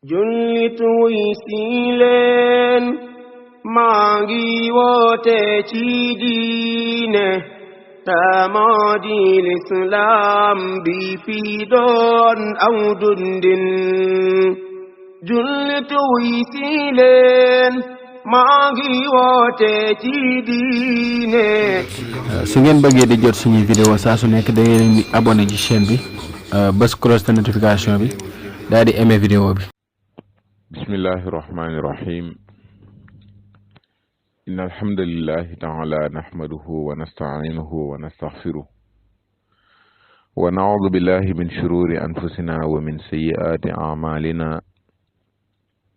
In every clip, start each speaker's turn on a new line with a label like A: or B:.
A: jullit wuy si leen maa ngi woote ci diine moo di lislaam bi fi doon aw dundin jullit wuy si leen maa ngi woote ci diine.
B: su ngeen bëggee di jot suñuy vidéo saa su nekk da ngeen di abonné ci chaîne bi bës cloche de notification bi daal di aimé vidéo bi.
C: bismillahi rahmani rahim inna alhamdulillahi taala nahmaduhu wa nasta'inuhu wa nastaghfiruh wa na'udhu billahi min shururi anfusina wa min sayyiati a'malina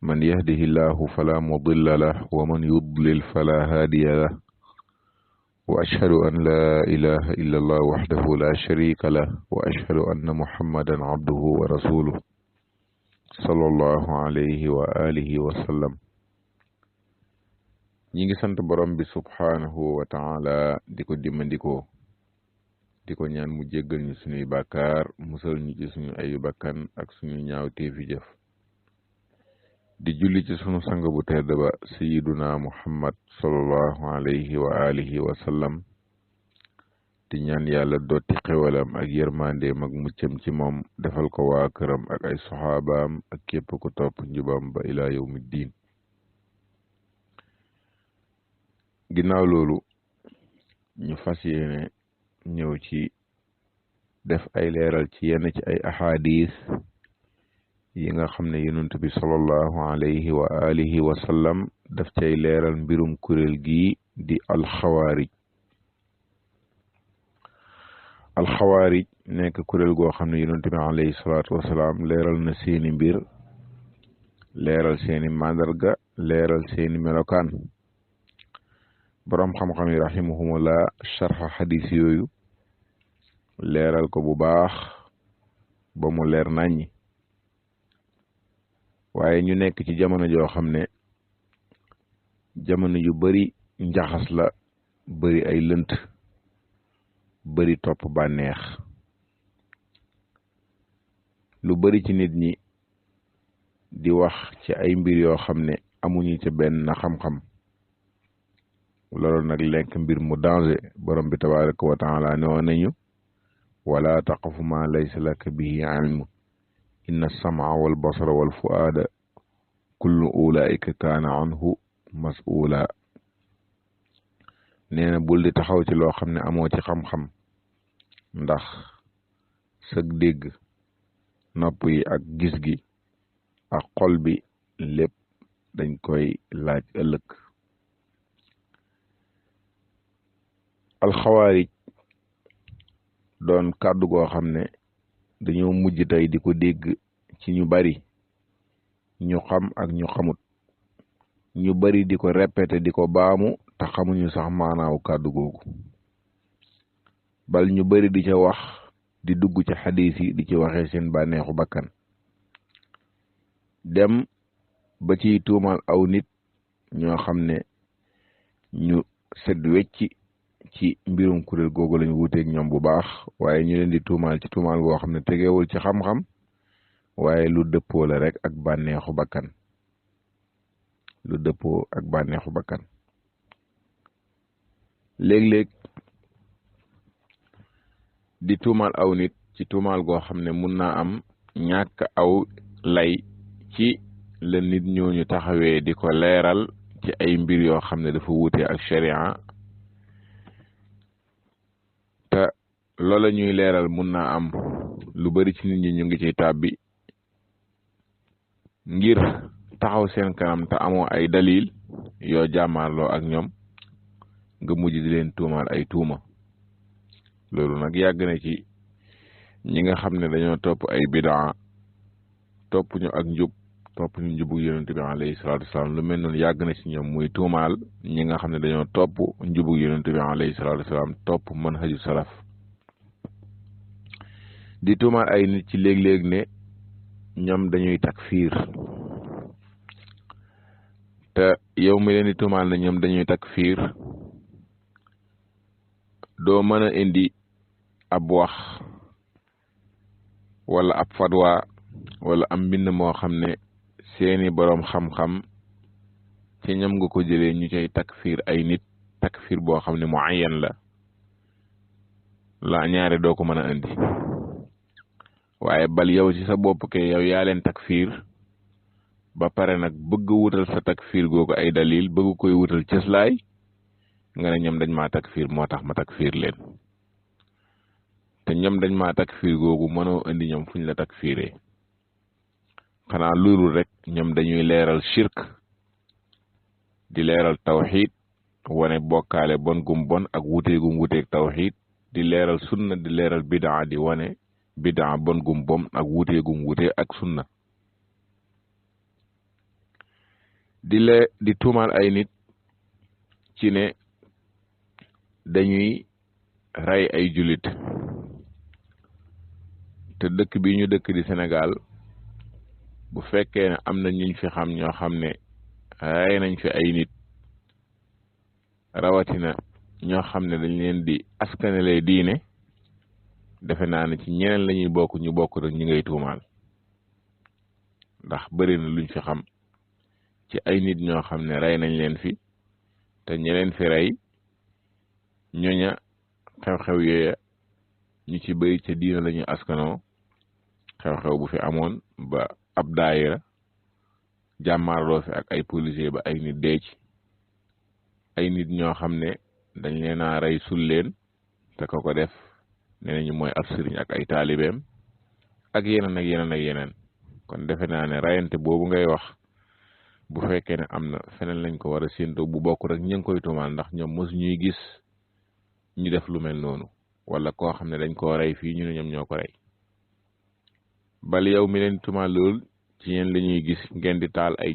C: man yahdihillahu fala mudilla lahu wa man yudlil fala hadiya lahu wa ashhadu an la ilaha illa allah wahdahu la sharika lahu wa ashhadu anna muhammadan abduhu wa rasuluh sallallahu alayhi wa alihi wa sallam. ñi ngi sant borom bi subhanahu wa ta'ala di ko dimmandikoo di ko ñaan mu jéggal ñu suñuy bàkkaar musal ñu ci suñu ayu bakkan ak suñu ñaaw teefi jëf di julli ci sunu sang bu tedd ba sayyiduna muhammad sallallahu alayhi wa alihi wa sallam di ñaan yàlla dotti xewalam ak yërmandeem ak muccam ci moom defal ko waa këram ak ay soxaabaam ak képp ku topp njubam ba ila yawmi diin. ginnaaw loolu ñu fas yéene ñëw ci def ay leeral ci yenn ci ay ahadis yi nga xam ne yonent bi sallallahu alayhi wa alihi wa sallam daf cay leeral mbirum kuréel gi di alxawaarij. alxawaarij nekk kuréel goo xam ne yonent bi alayhi salaatu wasalaam leeral na seeni mbir leeral seeni màndarga leeral seeni melokaan. boroom xam-xam yi rahimahumullah sharxa xadis yooyu leeral ko bu baax ba mu leer naññi. waaye ñu nekk ci jamono joo xam ne jamono yu bari njaxas la bari ay lënt bari topp bànneex lu bari ci nit ñi di wax ci ay mbir yoo xam ne amuñu ca benn xam-xam loolu nag lekk mbir mu danger. borom bi tabaraka wa taala ne woon nañu wala taqfu ma laysa laka bihi ilm inna as-sam'a wal basara wal fu'aada kullu ulaika kaana anhu mas'uula. nee na bul di taxaw ci loo xam ne amoo ci xam-xam ndax sag dégg nopp yi ak gis gi ak xol bi lépp dañ koy laaj ëllëg. alxawaarij doon kàddu goo xam ne dañoo mujj tey di ko dégg ci ñu bari ñu xam ak ñu xamut ñu bari di ko répété di ko baamu te xamuñu sax maanaaw kàddu googu bal ñu bari di ca wax di dugg ci xadiis yi di ci waxee seen bànneexu bakkan dem ba ciy tuumal aw nit ñoo xam ne ñu set wecci ci mbirum kuréel googu lañu wuteeg ñoom bu baax waaye ñu leen di tuumaal ci tuumaal goo xam ne tegewul ci xam-xam waaye lu dëppoo la rek ak bànneexu bakkan lu dëppoo ak bànneexu bakkan. léeg-léeg di tuumaal aw nit ci tuumaal goo xam ne mun naa am ñàkk aw lay ci la nit ñooñu taxawee di ko leeral ci ay mbir yoo xam ne dafa wute ak sharia te loola ñuy leeral mun naa am lu bari ci nit ñi ñu ngi ciy tàbbi ngir taxaw seen kanam te amoo ay dalil yoo jàmmaarloo ak ñoom nga mujj di leen tuumaal ay tuuma. loolu nag yàgg na ci ñi nga xam ne dañoo topp ay bidaa topp ñu ak njub topp ñu njubu yonent bi alayhi salaatu wasalaam lu mel noonu yàgg na ci ñoom muy tuumaal ñi nga xam ne dañoo topp njubu yonent bi alayhi salaatu wasalaam topp manhaju salaf di tuumaal ay nit ci léeg-léeg ne ñoom dañuy takfiir te yow mi leen di tuumaal ne ñoom dañuy takfiir doo mën a indi ab wax wala ab fatwa wala am mbind moo xam ne seeni boroom xam-xam ci ñam nga ko jëlee ñu cay takfiir ay nit takfiir boo xam ne muayyan la ñaare doo ko mën a indi waaye bal yow ci sa bopp ke yow yaa leen takfiir ba pare nag bëgg wutal sa takfiir googu ay dalil bëgg koy wutal cëslaay nga ne ñoom dañ maa takfiir moo tax ma takfiir leen te ñoom dañ maa takfiir googu mënoo indi ñoom fuñ la takfiiree xanaa loolu rek ñoom dañuy leeral shirk di leeral tawxiid wane bokkaale bon gum bon ak wuteegum wuteeg tawxiid di leeral sunna di leeral bidaa di wane bidaa bon gum bom ak wuteegum wutee ak sunna di tuumaal ay nit ci ne dañuy rey ay jullit te dëkk bi ñu dëkk di Sénégal bu fekkee ne am na ñuñ fi xam ñoo xam ne rey nañ fi ay nit rawatina ñoo xam ne dañ leen di askanale diine defe naa ne ci ñeneen lañuy bokk ñu bokk rek ñi ngay tuumaal ndax bëri na luñ fi xam ci ay nit ñoo xam ne rey nañ leen fi te ñeneen fi rey ñoña xew-xew yooya ñu ci bëri ca diina lañuy askanoo xew-xew bu fi amoon ba ab daayira jàmmaarloo fi ak ay policier ba ay nit dee ci ay nit ñoo xam ne dañ leen a rey sul leen te ko def nee nañu mooy ab sëriñ ak ay taalibeem ak yeneen ak yeneen ak yeneen kon defe naa ne rayante boobu ngay wax bu fekkee ne am na feneen lañ ko war a séentoo bu bokk rek ñu ngi koy tuumaal ndax ñoom mosu ñuy gis ñu def lu mel noonu wala koo xam ne dañ koo rey fii ñu ne ñoom ñoo ko rey bal yow mi leen tuumaal lool ci yéen la ñuy gis ngeen di taal ay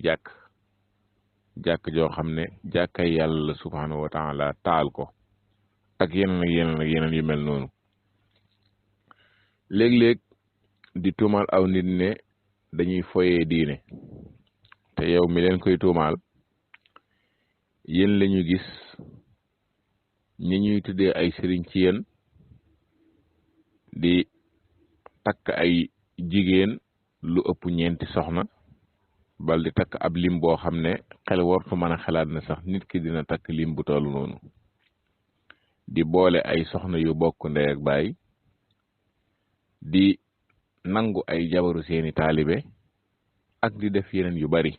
C: jàkk joo xam ne jàkkay yàlla la subhaanahu wa taala taal ko ak yeneen ak yeneen ak yeneen yu mel noonu léeg-léeg di tuumaal aw nit ne dañuy foyee diine te yow mi leen koy tuumaal yéen la ñu gis ñi ñuy tuddee ay sëriñ ci yéen di takk ay jigéen lu ëpp ñeenti soxna bal di takk ab lim boo xam ne xel wartu mën a xalaat na sax nit ki dina takk lim bu tollu noonu di boole ay soxna yu bokk ndey ak baay di nangu ay jabaru seeni taalibe ak di def yeneen yu bari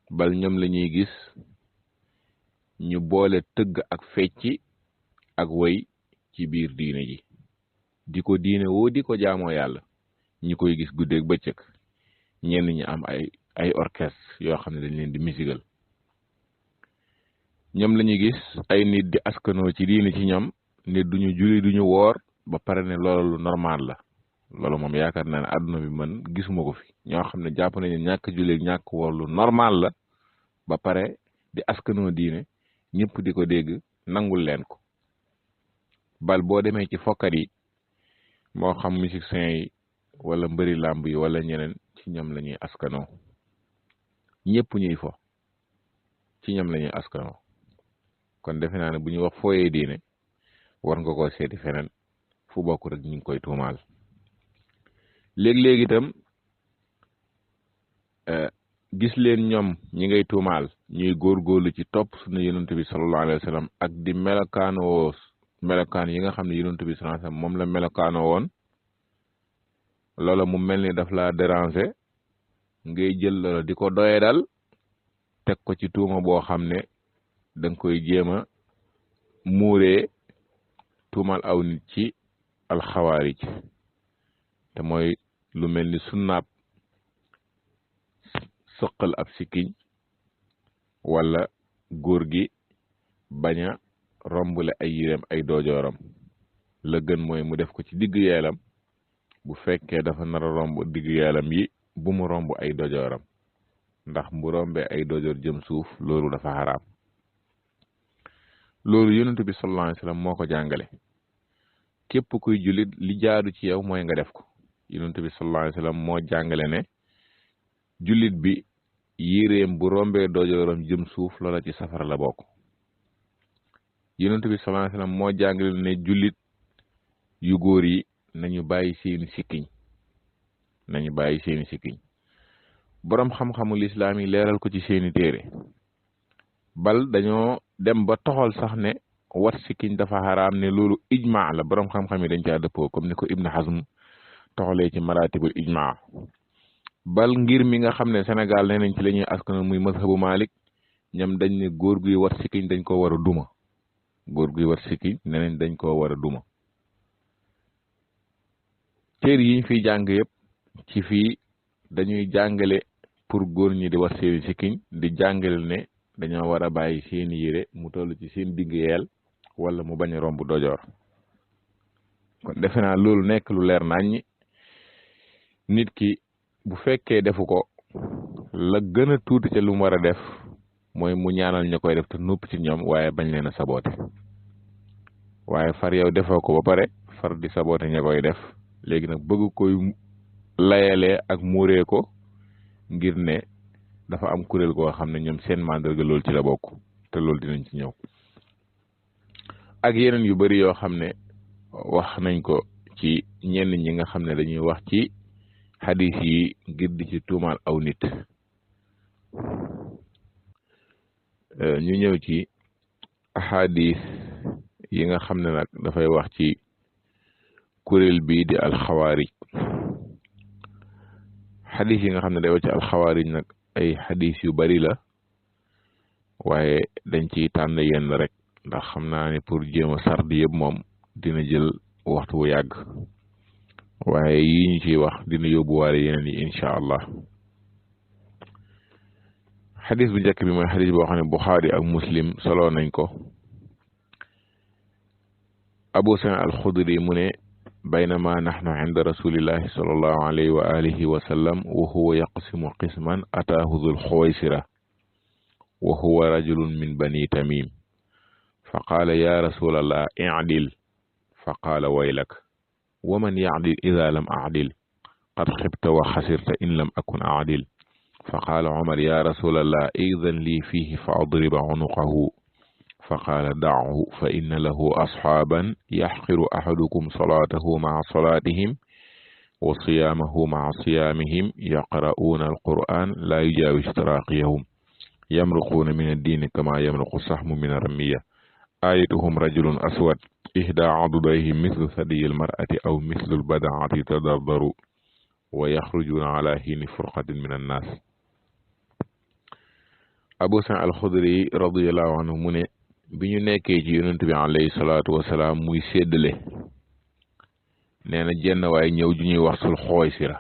C: bal ñoom la ñuy gis ñu boole tëgg ak fecci ak woy ci biir diine ji di ko diine woo di ko jaamoo yàlla ñi koy gis guddeeg bëccëg ñenn ñi am ay orchestre yoo xam ne dañ leen di musical ñoom la ñuy gis ay nit di askanoo ci diine ci ñoom ne duñu julli duñu woor ba pare ne loolu lu normal la loolu moom yaakaar naa ne àdduna bi man gisuma ko fi ñoo xam ne jàpp nañu ñàkk julli ñàkk woor lu normal la ba pare di askanoo diine ñëpp di ko dégg nangul leen ko bal boo demee ci fokkat yi moo xam musiciens yi wala mbëri làmb yi wala ñeneen ci ñoom la ñuy askanoo ñëpp ñuy fo ci ñoom la ñuy askanoo kon defe naa ne bu ñu wax fooyee diine war nga ko seeti feneen fu bokk rek ñu ngi koy tuumaal léeg-léeg itam gis leen ñoom ñi ngay tuumaal ñuy góorgóorlu ci topp suñu yonent bi sallallahu alayhi wa sallam ak di melokaan yi nga xam ne yonent bi sallallahu alayhi wa sallam moom la melokaanoo woon loola mu mel ni daf la déranger ngay jël loola di ko doye dal teg ko ci tuuma boo xam ne danga koy jéem a muuree tuumal aw nit ci alxawaarij te mooy lu mel ni sunnaab sëqal ab sikkiñ wala góor gi bañ a rombule ay yirem ay doojooram la gën mooy mu def ko ci digg yeelam bu fekkee dafa nar a romb digg yeelam yi bu mu romb ay dojooram ndax bu rombee ay dojoor jëm suuf loolu dafa xaraam loolu yonent bi sallallahu alayhi wasallam moo ko jàngale képp kuy jullit li jaadu ci yow mooy nga def ko yonent bi sallallahu alayhi wasallam moo jàngale ne jullit bi yéreem bu rombee dojooram jëm suuf loola ci safara la bokk yonent bi sallallahu alayhi wasallam moo jàngale ne jullit yu góor yi nañu bàyyi seeni sikkiñ boroom xam-xamu lislaam yi leeral ko ci seeni téere bal dañoo dem ba toxal sax ne wat sikkiñ dafa xaraam ne loolu ijma la boroom xam-xam yi dañ caa dëppoo comme ni ko Ibn Hazm toxalee ci maratibul ijma bal ngir mi nga xam ne Sénégal nee nañ ci la ñuy askan muy mazhabu Malik ñoom dañ ne góor guy wat sikkiñ dañ ko war a duma góor guy wat sikkiñ nee nañ dañ koo war a duma téere yiñ fiy jàng yëpp ci fii dañuy jàngale pour góor ñi di wat seeni sikkiñ di jàngale ne dañoo war a bàyyi seeni yére mu toll ci seen digg yeel wala mu bañ a romb dojoor kon defe naa loolu nekk lu leer naññi nit ki bu fekkee defu ko la gën a tuuti ca lu mu war a def mooy mu ñaanal ña koy def te noppi ci ñoom waaye bañ leen a saboote waaye far yow defoo ko ba pare far di saboote ña koy def léegi nag bëgg koy layalee ak muuree ko ngir ne dafa am kuréel goo xam ne ñoom seen màndarga loolu ci la bokk te loolu dinañ ci ñëw ak yeneen yu bari yoo xam ne wax nañ ko ci ñenn ñi nga xam ne dañuy wax ci xadis yi ngir di ci tuumaal aw nit ñu ñëw ci ahadis yi nga xam ne nag dafay wax ci kuréel bii di alxawaarij xadis yi nga xam ne day wax ci alxawaarij nag ay xadis yu bari la waaye dañ ciy tànn yenn rek ndax xam naa ne pour jéem a sard yëpp moom dina jël waxtu bu yàgg waaye yi ñu ciy wax dina yóbbuwaale yeneen yi incha allah xadis bu njëkk bi mooy xadis boo xam ne Buxaari ak Muslim solo nañ ko Abu Saïd al-Xudri mu ne baynama naxnu inda rasulillahi sallallahu alayhi wa alihi wa sallam wa huwa yaqsimu qisman ataahu dhul xuwaysira wa huwa rajulun min bani tamim fa qaala ya rasulallah i'dil fa qaala waylak wa man ya'dil idha lam a'dil qad xibta wa xasirta in lam akun a'dil fa qaala Umar ya rasulallah idhan lii fiihi fa adriba unuqahu fa qaala da'hu fa inna lahu asxaaban yaxqiru ahadukum salaatahu ma'a salaatihim wa siyaamahu ma'a siyaamihim yaqra'uuna alqur'aan laa yujaawizu taraaqiyahum yamruquuna min addiini kamaa yamruqu sahmu min aramiya aayatuhum rajulun aswad ihdaa adudayhi mislu sadiyi almar'ati aw mislu albadaati tadardaru wa yaxrujuuna ala hiini furqatin min annaas. Abu Saïd al-Xudri radiyallahu anhu mu ne bi ñu nekkee ci yonent bi alayhi salaatu wasalaam muy séddale nee na jenn waaye ñëw ju ñuy wax sul xuwaysira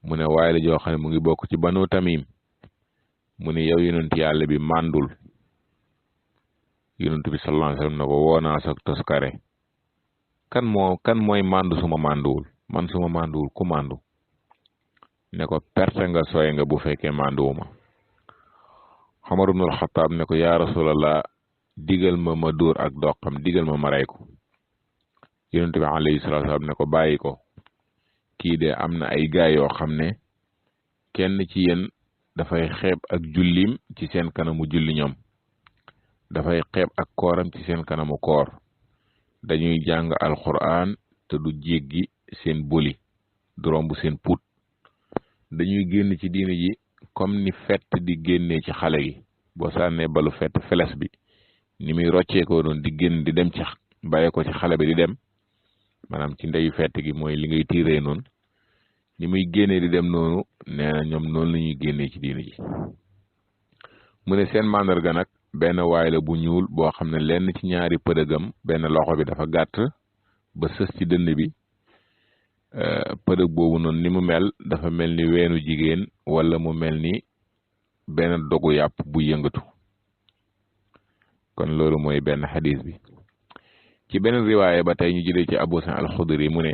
C: mu ne waaye la joo xam ne mu ngi bokk ci banu tamim mu ne yow yonent yàlla bi màndul yonent bi sallallahu alayhi wasallam ne ko woonaa sa toskare kan mooy màndu suma mànduwul man suma mànduwul ku màndu ne ko perte nga sooy nga bu fekkee mànduwuma Umar ibn al-Khattab ne ko yaa rasulallah digal ma dóor ak doqam digal ma rey ko yonent bi alayhi salaatu wasallam ne ko bàyyi ko kii de am na ay gaay yoo xam ne kenn ci yéen dafay xeeb ak jullim ci seen kanamu julli ñoom dafay xeeb ak kooram ci seen kanamu koor dañuy jàng alquran te du jéggi seen boli du romb seen put dañuy génn ci diine ji comme ni fett di génnee ci xale gi boo sànnee balu fett feles bi ni muy rocceekoo doon di génn di dem ci bàyyi ko ci xale bi di dem maanaam ci ndeyu fett gi mooy li ngay tiiree noonu ni muy génnee di dem noonu nee na ñoom noonu la ñuy génnee ci diine ji mu ne seen màndarga nag benn waay la bu ñuul boo xam ne lenn ci ñaari pëdëgam benn loxo bi dafa gàtt ba sës ci dënd bi pëdëg boobu noonu ni mu mel dafa mel ni weenu jigéen wala mu mel ni benn dogu yàpp bu yëngatu kon loolu mooy benn xadis bi ci benn riwaaye ba tey ñu jëlee ci Abu Saïd al-Xudri mu ne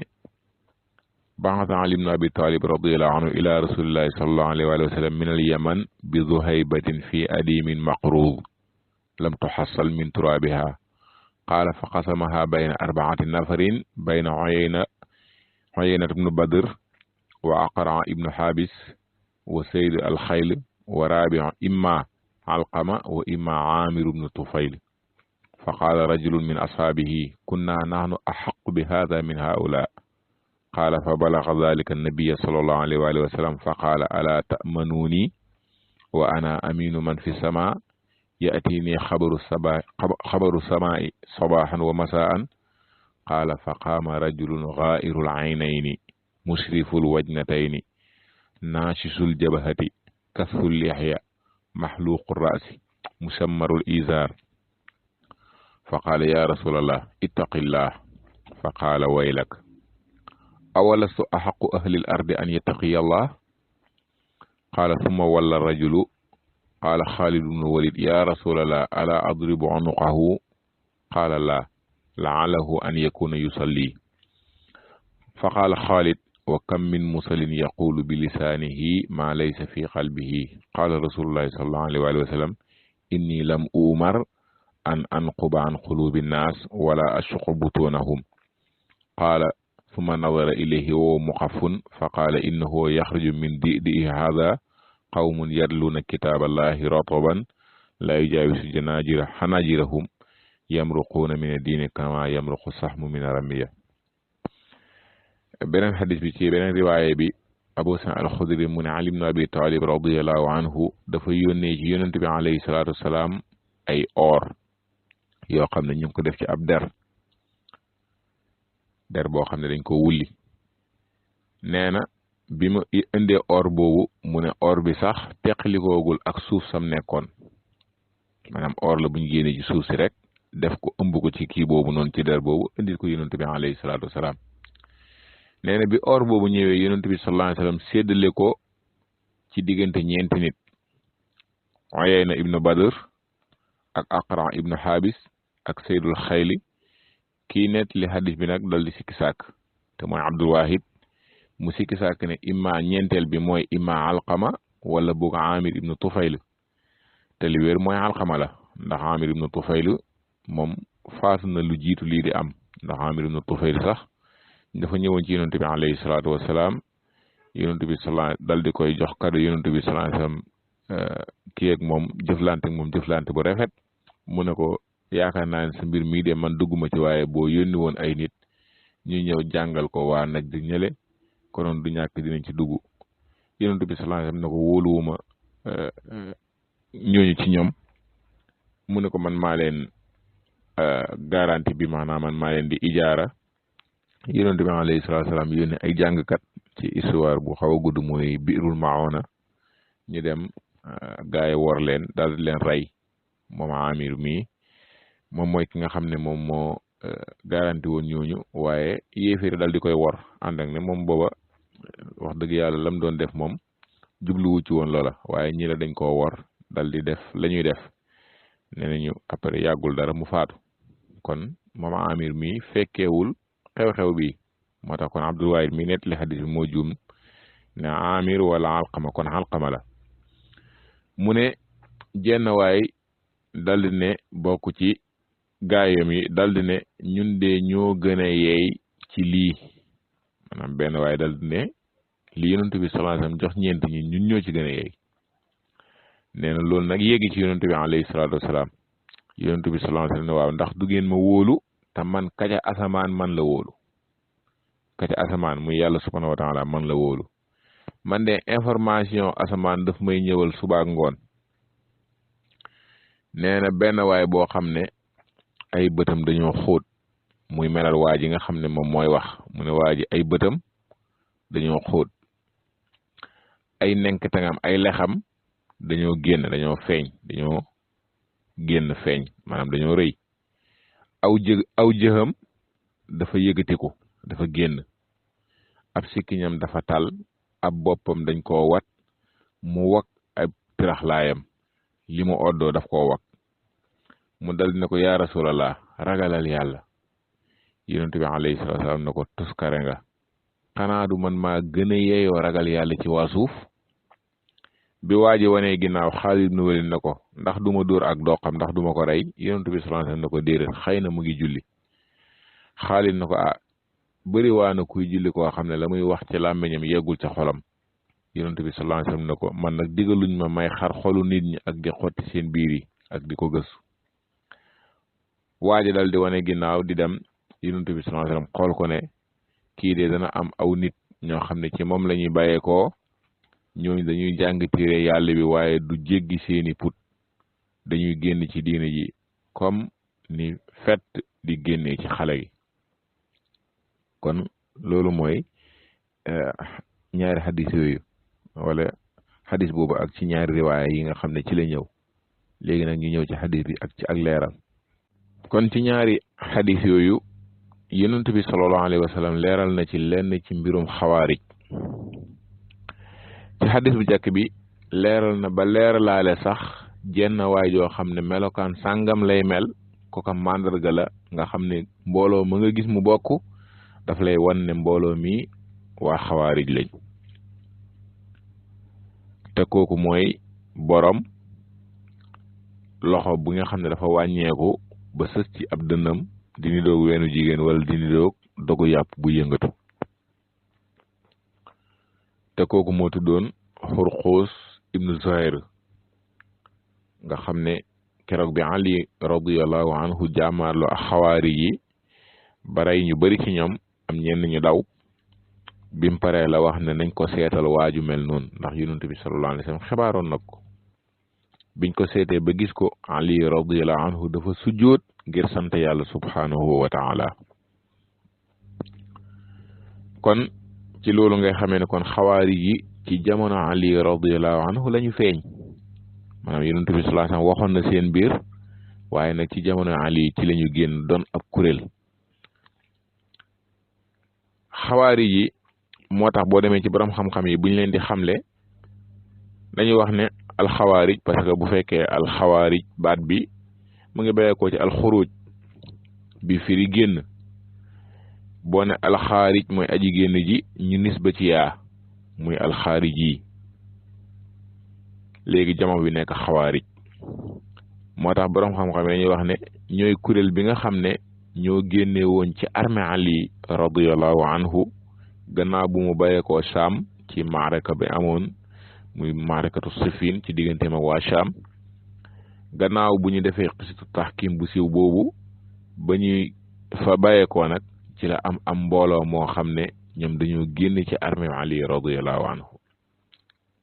C: ba'atha Ali ibn Abi Talib radiyallahu anhu ila rasulillahi sallallahu alayhi wa sallam min al-Yaman bi zuhaybatin fi adimin maqrud lam tuhassal min turabiha qaala fa qasamaha bayna arba'ati nafarin bayna Uyayna ibn Badr wa Aqra ibn Habis wa Sayd al-Khayl wa Rabi' imma Alqama wa imma Amir ibn Tufayl fa qaala rajulun min ashaabihi kunna nahnu ahaqqu bi haadha min haa'ulaa qaala fa balaga dalika annabiya sallallahu alayhi wa alihi wa sallam fa qaala alaa ta'manuuni wa ana aminu man fi sama ya'tini xabaru samaa'i sabaaxan wa masaan qaala fa qaama rajulun gaairul aynayni mushriful wajnatayni naashisul jabhati kathul lixya maxluuqu raasi musammarul izaar fa qaala ya rasulallah ittaqillah fa qaala waylak awalastu axaqu ahlil ardi an yattaqiya allah qaala summa walla rajulu qaala xaalid bnu walid ya rasulallah ala adribu unuqahu qaala laa la'allahu an yakuna yusalli fa qaala xaalid wa kam min musallin yaqulu bi lisaanihi ma laysa fi qalbihi qaala rasulullahi sallallahu alayhi wa sallam inni lam umar an anquba an qulubi nnaas wala ashuqu butunahum qaala summa nadara ilayhi wa muqaffun fa qaala innahu yaxruju min di'dihi haadha qawmun yatluuna kitaaballahi rataban la yujaawizu xanaajirahum yamruquuna min addiini kama yamruqu saxmu min aramiya. beneen xadis bi ci beneen riwaaye bi Abu Saïd al-Xudri mu ne Ali ibn Abi Talib radiyallahu anhu dafa yónnee ci yonent bi alayhi salaatu wasalaam ay or yoo xam ne ñu ngi ko def ci ab der boo xam ne dañ ko wulli nee na bi mu indee or boobu mu ne or bi sax teqalikoogul ak suuf sam nekkoon maanaam or la bu ñu génnee ci suuf si rek def ko ëmb ko ci kii boobu noonu ci der boobu indil ko yonent bi alayhi salaatu wasalaam nee na bi or boobu ñëwee yonent bi sallallahu alayhi wasallam séddale ko ci diggante ñeenti nit Uyayna ibnu Badr ak Aqra ibnu Habis ak Saydul Xayli kii nettali hadis bi nag dal di sikki sàkk te mooy Abdul Wahid mu sikki sàkk ne imma ñeenteel bi mooy imma Alqama wala boog Amir ibnu Tufayl te li wér mooy Alqama la ndax Amir ibnu Tufayl moom faatu na lu jiitu lii di am ndax Amir ibnu Tufayl sax dafa ñëwoon ci yonent bi alayhi salaatu wasalaam yonent bi dal di koy jox kàddu yonent bi sallallahu alayhi wasallam kii ak moom jëflante bu rafet mu ne ko yaakaar naa ne sa mbir mii de man dugguma ci waaye boo yónni woon ay nit ñu ñëw jàngal ko waa nag di ñële konoon du ñàkk dinañ ci dugg yonent bi sallallahu alayhi wasallam ne ko wóoluwuma ñooñu ci ñoom mu ne ko man maa leen garantie bi maanaam man maa leen di ijaara yonent bi alayhi salaatu wasalaam yónni ay jàngkat ci histoire bu xaw a gudd mooy Biirul Maona ñu dem gaay wor leen daal di leen rey moom Amir mii moom mooy ki nga xam ne moom moo garanti woon ñooñu waaye yéeféeri dal di koy wor ànd ak ne moom booba wax dëgg yàlla lam doon def moom jubluwu ci woon loola waaye ñi la dañ koo wor dal di def la ñuy def nee nañu après yàggul dara mu faatu kon moom Amir mii fekkeewul xew-xew bi moo tax kon Abdul Wahid mi nettali xadis bi moo juum ne Amir wala Alqama kon Alqama la mu ne jenn waay daldi ne bokk ci gaayam yi daldi ne ñun de ñoo gën a yeey ci lii maanaam benn waay daldi ne li yonent bi sallallahu alayhi wasallam jox ñeent ñi ñun ñoo ci gën a yeey nee na loolu nag yéegi ci yonent bi alayhi salaatu wasalaam yonent bi sallallahu alayhi wasallam ne waaw ndax du ngeen ma wóolu te man kaca asamaan man la wóolu kaca asamaan muy yàlla subhanahu wa taala man la wóolu man de information asamaan daf may ñëwal suba ak ngoon nee na benn waay boo xam ne ay bëtam dañoo xóot muy melal waa ji nga xam ne moom mooy wax mu ne waa ji ay bëtam dañoo xóot ay nenkatangam ay lexam dañoo génn dañoo feeñ dañoo génn feeñ maanaam dañoo rëy aw jëxam dafa yëgatiku dafa génn ab sikkiñam dafa tal ab boppam dañ koo wat mu wak ab tiraxlaayam li mu oddoo daf koo wak mu dal ne ko yaa rasulallah ragalal yàlla yonent bi alayhi salaatu wasalaam ne ko tuskare nga xanaa du man maa gën a yeeyoo ragal yàlla ci waa suuf bi waa ji wanee ginnaaw Xaalid ibn Walid ne ko ndax duma dóor ak doqam ndax duma ko rey yonent bi sallallahu alayhi wasallam ne ko déedéet xëy na mu ngi julli Xaalid ne ko bëri waa na kuy julli koo xam ne la muy wax ci làmmiñam yeggul ca xolam yonent bi sallallahu alayhi wasallam ne ko man nag digaluñ ma may xar xolu nit ñi ak di xotti seen biir yi ak di ko gëstu waa ji dal di wane ginnaaw di dem yonent bi sallallahu alayhi wasallam xool ko ne kii de dana am aw nit ñoo xam ne ci moom la ñuy bàyyeekoo ñooñu dañuy jàng téere yàlla bi waaye du jéggi seeni put dañuy génn ci diine ji comme ni fett di génnee ci xale gi kon loolu mooy ñaari xadis yooyu wala xadis boobu ak ci ñaari riwaaya yi nga xam ne ci la ñëw léegi nag ñu ñëw ci xadis bi ak leeral kon ci ñaari xadis yooyu yonent bi sallallahu alayhi wa sallam leeral na ci lenn ci mbirum xawaarij ci xadis bu jàkk bi leeral na ba leeralaale sax jenn waay joo xam ne melokaan sàngam lay mel kooka màndarga la nga xam ne mbooloo ma nga gis mu bokk daf lay wan ne mbooloo mi waa xawaarij lañ te kooku mooy borom loxo bu nga xam ne dafa wàññeeku ba sës ci ab dënnam di niroog weenu jigéen wala di niroog dogu yàpp bu yëngatu te kooku moo tuddoon Xurxuus ibnu Zuhayr nga xam ne keroog bi Ali radiyallahu anhu jaamaarloo ak xawaari yi baray ñu bari ci ñoom am ñenn ñu daw bim paree la wax ne nañ ko seetal waaju mel noonu ndax yonent bi sallallahu alayhi wa sallam xibaaroon na ko biñ ko seetee ba gis ko Ali radiyallahu anhu dafa sujjóot ngir sant yàlla subhanahu wa taala kon ci loolu ngay xamee ne kon xawaari yi ci jamono Ali radiyallahu anhu la ñu feeñ maanaam yonent bi sallallahu alayhi wa sallam waxoon na seen biir waaye nag ci jamono Ali ci la ñu génn doon ab kuréel xawaari yi moo tax boo demee ci borom xam-xam yi buñ leen di xamle dañuy wax ne alxawaarij parce que bu fekkee alxawaarij baat bi mu ngi bàyyeekoo ci alxuruj bi firi génn boo ne alxaarij mooy aji génn ji ñu nisba ci yaa muy alxaarij yi léegi jamo bi nekk xawaarij moo tax borom xam-xam yi dañuy wax ne ñooy kuréel bi nga xam ne ñoo génne woon ci armée Ali radiyallahu anhu gannaaw bu mu bàyyeekoo Sham ci maaraka bi amoon muy maarakatu Siffin ci digganteem ak waa Sham gannaaw bu ñu defee xisitu taxkim bu siiw boobu ba ñuy fa bàyyeekoo nag ci la am mbooloo moo xam ne ñoom dañoo génn ci armée Ali radiyallahu anhu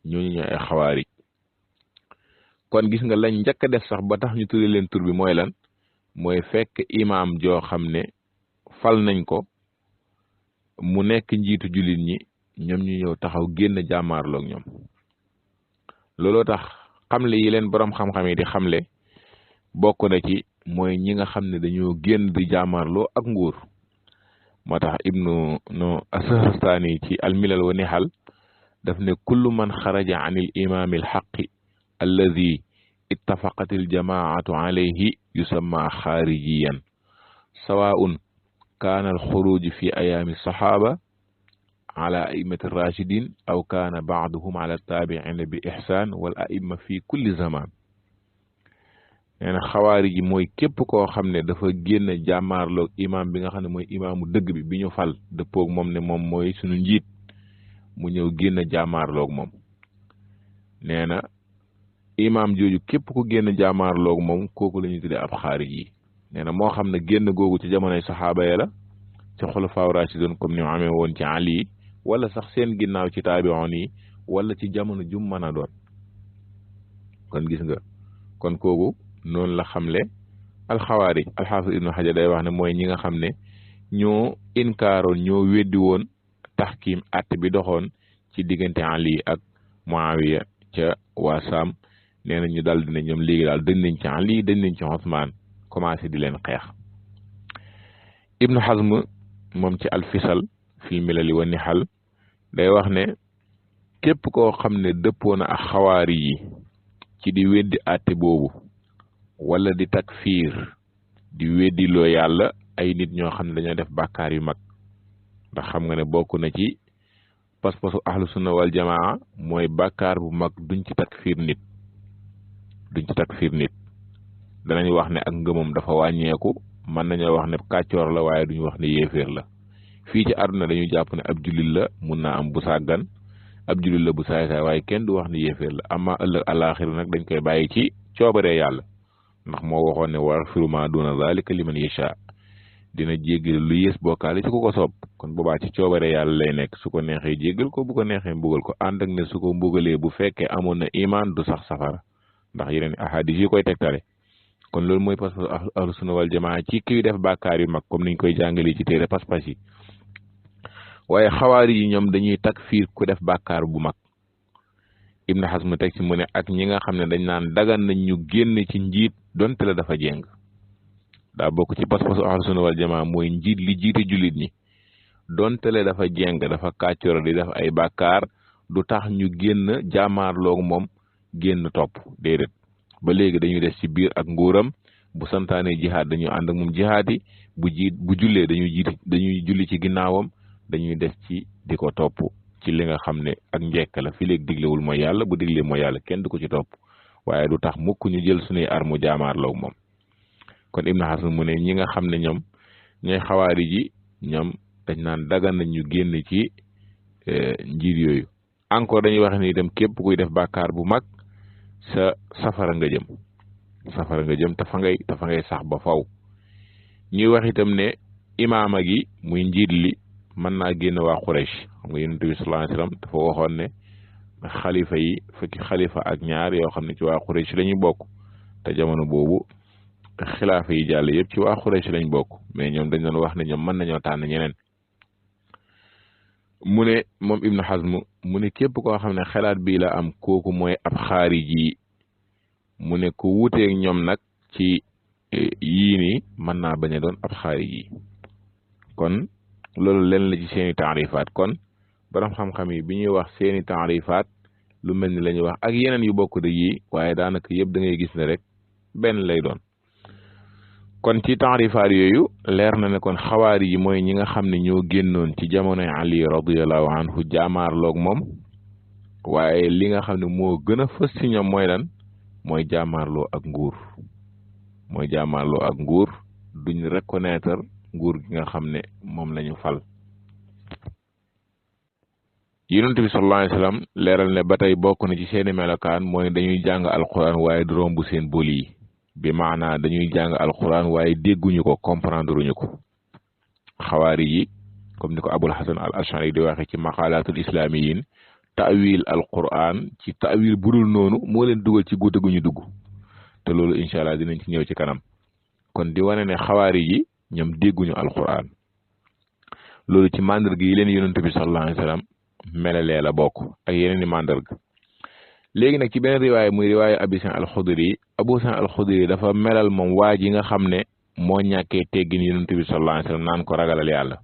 C: ñooñu ñooy ay xawaarij kon gis nga lañ njëkk a def sax ba tax ñu tudde leen tur bi mooy lan mooy fekk imaam joo xam ne fal nañ ko mu nekk njiitu jullit ñi ñoom ñu ñëw taxaw génn jàmmaarloog ñoom looloo tax xamle yi leen borom xam-xam yi di xamle bokk na ci mooy ñi nga xam ne dañoo génn di jàmmaarloo ak nguur moo tax ibnu as-Sahrastani ci almilal wa nihal daf ne kullu man xaraja an il imaami al xaqi alladi ittafaqat il jamaatu alayhi yusamma xaarijiyan sawaun kaana al xuruj fi ayaami saxaaba ala a'immati rachidin aw kaana baaduhum ala taabiina bi ixsaan wal a'imma fi kulli zaman nee na xawaari ji mooy képp koo xam ne dafa génn jàmmaarloog imaam bi nga xam ne mooy imaamu dëgg bi ñu fal dëppoog moom ne moom mooy suñu njiit mu ñëw génn jàmmaarloog moom nee na imaam jooju képp ku génn jàmmaarloog moom kooku la ñuy tuddee ab xaarij yi nee na moo xam ne génn googu ci jamonoy saxaaba ya la ci xulafaa raasidoon comme ni mu amee woon ci Ali wala sax seen ginnaaw ci taabi'oon yi wala ci jamono jum mën a doon kon gis nga kon kooku noonu la xamle alxawaarij alxaafis ibnu xajar day wax ne mooy ñi nga xam ne ñoo inkaaroon ñoo weddi woon taxkiim àtte bi doxoon ci diggante Ali ak Muawiya ca waa Saam nee na ñu daal dina ñoom léegi daal dañ nañ ci Ali dañ nañ ci Usmaan commencé di leen xeex ibnu Hazm moom ci alfisal fil milali wa nihal day wax ne képp koo xam ne dëppoo na ak xawaari yi ci di weddi àtte boobu wala di takfiir di weddi loo yàlla ay nit ñoo xam ne dañoo def bàkkaar yu mag ndax xam nga ne bokk na ci pas-pasu ahlu sunna wal jamaa mooy bàkkaar bu mag duñ ci takfiir nit danañ wax ne ak ngëmam dafa wàññeeku mën nañoo wax ne kàccoor la waaye duñu wax ne yéeféer la fii ci àdduna dañu jàpp ne ab jullit la mun naa am bu sàggan ab jullit la bu saay saay waaye kenn du wax ne yéeféer la ama ëllëg àlaaxira nag dañ koy bàyyi ci coobaree yàlla ndax moo waxoon ne wa yaghfiru maa duuna zaalika liman yashaa dina jéggal lu yées bokkaale ci ku ko soob kon boobaa ci coobare yàlla lay nekk su ko neexee jéggal ko bu ko neexee mbugal ko ànd ak ne su ko mbugalee bu fekkee amoon na iman du sax safara ndax yeneen ahadis yi koy tegtale kon loolu mooy pas-pas ahlu sunna wal jamaa ci kiy def bàkkaar yu mag comme niñ koy jàngalee ci téere pas-pas yi waaye xawaari yi ñoom dañuy takfiir ku def bàkkaar bu mag Ibn Hazm teg ci mu ne ak ñi nga xam ne dañ naan dagan nañ ñu génn ci njiit donte la dafa jéng daa bokk ci pas-pasu ahlu sunna wal jamaa mooy njiit li jiite jullit ñi donte la dafa jéng dafa kàccoor di def ay bàkkaar du tax ñu génn jaamaarloog moom génn topp déedéet ba léegi dañuy des ci biir ak nguuram bu santaane jihaad dañuy ànd ak moom jihaad yi bu jullee dañuy julli ci ginnaawam dañuy des ci di ko topp ci li nga xam ne ak njekk la fi léegi diglewul mooy yàlla bu diglee mooy yàlla kenn du ko ci topp waaye du tax mukk ñu jël suñuy armu jaamaarloog moom kon Ibn Hazm mu ne ñi nga xam ne ñoom ñooy xawaari ji ñoom dañ naan dagan nañ ñu génn ci njiit yooyu encore dañuy wax ni itam képp kuy def bàkkaar bu mag sa safara nga jëm te fa ngay sax ba faw ñuy wax itam ne imaama gi muy njiit li mën naa génn waa Quraysh xam nga Yonent bi sallallahu alayhi wasallam dafa waxoon ne xalifa yi fukki xalifa ak ñaar yoo xam ne ci waa Quraysh lañuy bokk te jamono boobu xilaafa yi jàll yëpp ci waa Quraysh lañ bokk mais ñoom dañ doon wax ne ñoom mën nañoo tànn ñeneen mu ne moom Ibn Hazm mu ne képp koo xam ne xalaat bii la am kooku mooy ab xaariji mu ne ku wuteeg ñoom nag ci yii nii mën naa bañ a doon ab xaariji kon loolu leen la ci seeni taarifaat kon borom xam-xam yi bi ñuy wax seeni taarifaat lu mel ni la ñuy wax ak yeneen yu bokk de yii waaye daanaka yëpp da ngay gis ne rek benn lay doon kon ci taarifaat yooyu leer na ne kon xawaari yi mooy ñi nga xam ne ñoo génnoon ci jamonoy Ali radiyallahu anhu jaamaarloog moom waaye li nga xam ne moo gën a fës ci ñoom mooy lan mooy jaamaarloo ak nguur duñ reconnaître nguur gi nga xam ne moom lañu fal Yonent bi sallallahu alayhi wasallam leeral ne ba tey bokk na ci seeni melokaan mooy dañuy jàng alquran waaye du romb seen boli yi bi maanaa dañuy jàng alquran waaye dégguñu ko comprendre uñu ko xawaari yi comme ni ko Abul Hasan al Ashari di waxe ci maqalatul islamiyin ta'wil alquran ci ta'wil budul noonu moo leen dugal ci góote gu ñu dugg te loolu incha allah dinañ ci ñëw ci kanam kon di wane ne xawaari yi ñoom dégguñu alquran loolu ci mandarga yi leen Yonent bi sallallahu alayhi wasallam melalee la bokk ak yeneen i mandarga léegi nag ci beneen riwaay muy riwaayu Abu Sa'id al-Khudri dafa melal moom waa ji nga xam ne moo ñàkkee teggin Yonent bi sallallahu alayhi wasallam naan ko ragalal yàlla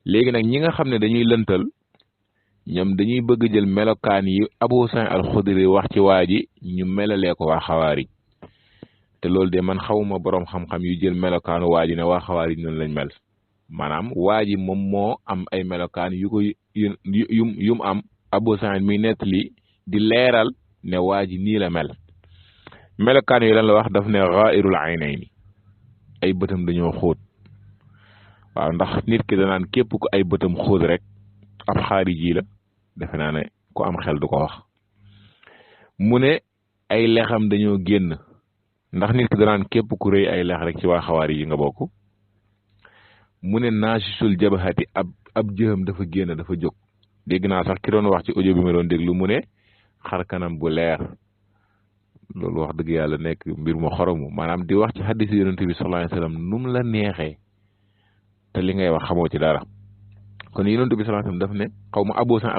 C: léegi nag ñi nga xam ne dañuy lëntal ñoom dañuy bëgg jël melokaan yi Abu Sa'id al-Khudri wax ci waa ji ñu melalee ko waa xawaari te loolu de man xawuma boroom xam-xam yu jël melokaanu waa ji ne waa xawaari noonu lañ mel maanaam waa ji moom moo am ay melokaan yu ko yum am Abu Sa'id mi nettali di leeral ne waa ji nii la mel melokaan yi lan la wax daf ne ghaa'irul aynayni ay bëtam dañoo xóot waaw ndax nit ki danaan képp ku ay bëtam xóot rek ab xaariji la defe naa ne ku am xel du ko wax mu ne ay lexam dañoo génn ndax nit ki danaan képp ku rëy ay lex rek ci waa xawaari yi nga bokk mu ne naasisul jabhati ab jëxam dafa génn dafa jóg dégg naa sax ki doon wax ci audio bi ma doon déglu mu ne xar kanam bu leer loolu wax dëgg yàlla nekk mbir mu xoromu maanaam di wax ci hadis Yonent bi sallallahu alayhi wasallam num la neexee te li ngay wax xamoo ci dara kon Yonent bi sallallahu alayhi wasallam daf ne xaw ma Abu Sa'id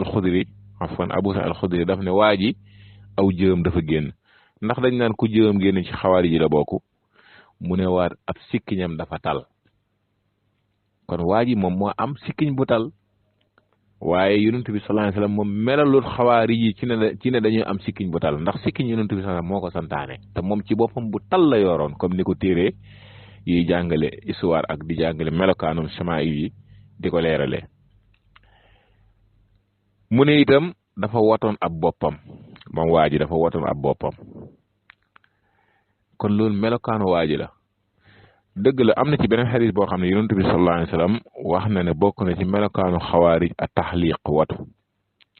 C: al-Khudri daf ne waa ji aw jëxam dafa génn ndax dañ naan ku jëxam génn ci xawaari ji la bokk mu ne waat ab sikkiñam dafa tal kon waa ji moom moo am sikkiñ bu tal waaye Yonent bi sallallahu alayhi wasallam moom melalul xawaari yi ci ne dañuy am sikkiñ bu tal ndax sikkiñ Yonent bi sallallahu alayhi wasallam moo ko santaane te moom ci boppam bu tal la yoroon comme ni ko téere yi jàngale histoire ak di jàngale melokaanum samaa'il yi di ko leeralee mu ne itam dafa watoon ab boppam moom waa ji dafa watoon ab boppam kon loolu melokaanu waa ji la dëgg la am na ci beneen xadis boo xam ne Yonent bi sallallahu alayhi wasallam wax na ne bokk na ci melokaanu xawaarij a taxliq watu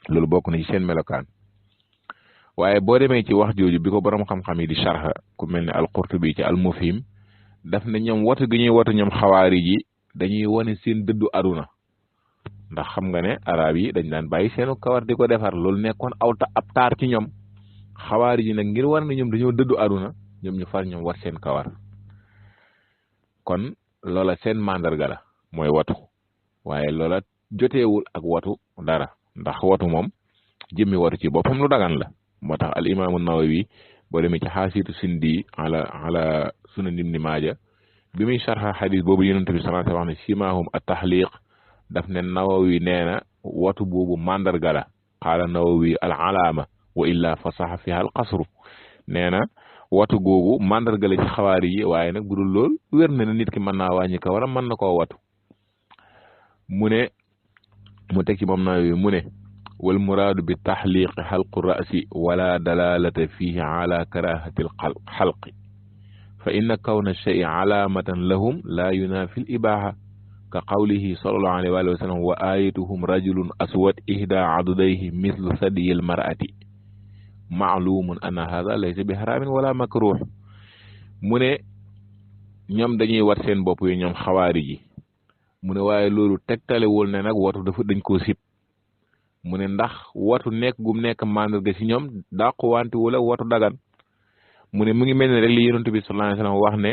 C: loolu bokk na ci seen melokaan waaye boo demee ci wax jooju bi ko borom xam-xam yi di sharha ku mel ne al-Qurtubi ci al-Mufhim daf ne ñoom watu gi ñuy watu ñoom xawaari ji dañuy wane seen dëddu aduna ndax xam nga ne arab yi dañ daan bàyyi seenu kawar di ko defar loolu nekkoon ab taar ci ñoom xawaari ji nag ngir war na ñoom dañoo dëddu aduna ñoom ñu far ñoom wat seen kawar kon loola seen mandarga la mooy watu waaye loola joteewul ak watu dara ndax watu moom jëmmi watu ci boppam lu dagan la moo tax al imaamu nawawi boo demee ci xaasitu sindi ala sunan ibni maaja bi muy sharxa xadis boobu yonent bi sallallahu alayhi wa sallam wax ne simaahum at taxliq daf ne nawawi nee na watu boobu mandarga la qaala nawawi al alaama wa illa fa saxa fiha al qasru nee na watu googu mandarga la ci xawaari yi waaye nag bu dul lool wér na ne nit ki mën naa wàññi ko wala mën na koo watu mu teg ci moom nawawi mu ne wal muraadu bi taxliqi xalqu rasi wala dalalata fihi ala karahati al xalqi fa inna kawna shay'i alaamatan lahum la yunafi al ibaha ka qawlihi sallallahu alayhi wa sallam wa ayatuhum rajulun aswad ihda adudayhi mislu sadiyi al mar'ati maalumun anna hada laysa bi haramin wala makruh mu ne ñoom dañuy wat seen bopp yi ñoom xawaari ji mu ne waaye loolu tegtalewul ne nag watu dafa dañ koo sib mu ne ndax watu nekk gum nekk mandarga ci ñoom dàquwante wala watu dagan mu ne mu ngi mel ne rek li yonent bi sallallahu alayhi wasallam wax ne